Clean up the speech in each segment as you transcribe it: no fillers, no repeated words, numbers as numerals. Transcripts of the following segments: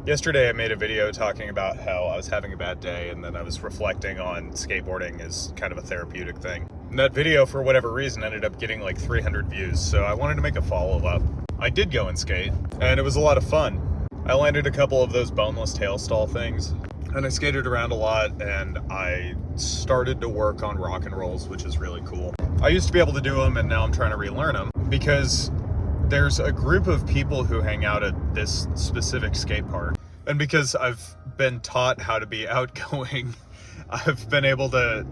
Yesterday I made a video talking about how I was having a bad day and then I was reflecting on skateboarding as kind of a therapeutic thing. And that video, for whatever reason, ended up getting like 300 views, so I wanted to make a follow-up. I did go and skate, and it was a lot of fun. I landed a couple of those boneless tail stall things, and I skated around a lot, and I started to work on rock and rolls, which is really cool. I used to be able to do them, and now I'm trying to relearn them, because there's a group of people who hang out at this specific skate park. And because I've been taught how to be outgoing, I've been able to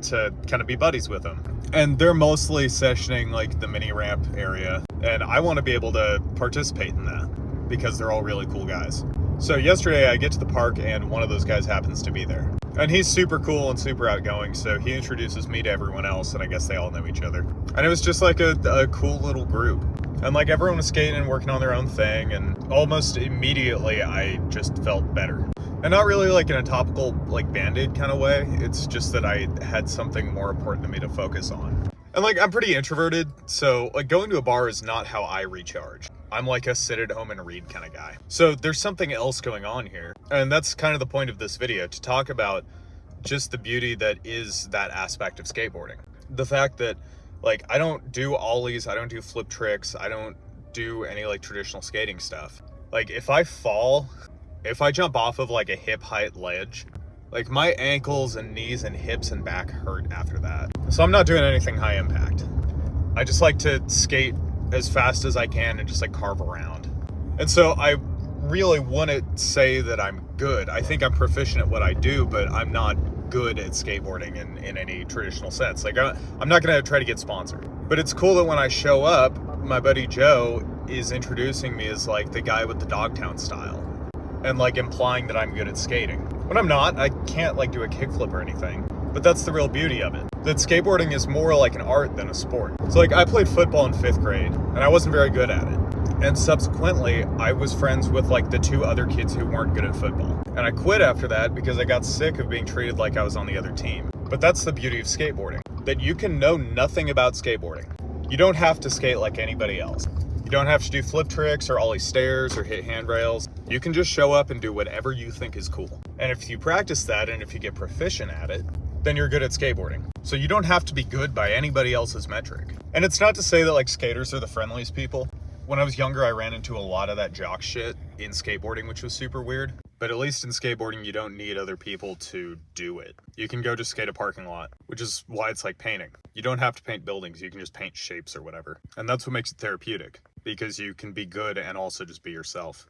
kind of be buddies with them. And they're mostly sessioning like the mini ramp area. And I want to be able to participate in that because they're all really cool guys. So yesterday I get to the park and one of those guys happens to be there. And he's super cool and super outgoing, so he introduces me to everyone else, and I guess they all know each other. And it was just like a cool little group. And like everyone was skating and working on their own thing, and almost immediately I just felt better. And not really like in a topical like Band-Aid kind of way, it's just that I had something more important to me to focus on. And like I'm pretty introverted, so like going to a bar is not how I recharge. I'm like a sit at home and read kind of guy. So there's something else going on here. And that's kind of the point of this video, to talk about just the beauty that is that aspect of skateboarding. The fact that like I don't do ollies, I don't do flip tricks, I don't do any like traditional skating stuff. Like if I fall, if I jump off of like a hip height ledge, like my ankles and knees and hips and back hurt after that. So I'm not doing anything high impact. I just like to skate as fast as I can and just like carve around. And so I really wouldn't say that I'm good. I think I'm proficient at what I do, but I'm not good at skateboarding in any traditional sense. Like I'm not gonna try to get sponsored. But it's cool that when I show up, my buddy Joe is introducing me as like the guy with the Dogtown style. And like implying that I'm good at skating. When I'm not, I can't like do a kickflip or anything. But that's the real beauty of it. That skateboarding is more like an art than a sport. So like I played football in 5th grade and I wasn't very good at it. And subsequently, I was friends with like the 2 other kids who weren't good at football. And I quit after that because I got sick of being treated like I was on the other team. But that's the beauty of skateboarding, that you can know nothing about skateboarding. You don't have to skate like anybody else. You don't have to do flip tricks or ollie stairs or hit handrails. You can just show up and do whatever you think is cool. And if you practice that and if you get proficient at it, then you're good at skateboarding. So you don't have to be good by anybody else's metric. And it's not to say that like skaters are the friendliest people. When I was younger, I ran into a lot of that jock shit in skateboarding, which was super weird. But at least in skateboarding, you don't need other people to do it. You can go just skate a parking lot, which is why it's like painting. You don't have to paint buildings, you can just paint shapes or whatever. And that's what makes it therapeutic, because you can be good and also just be yourself.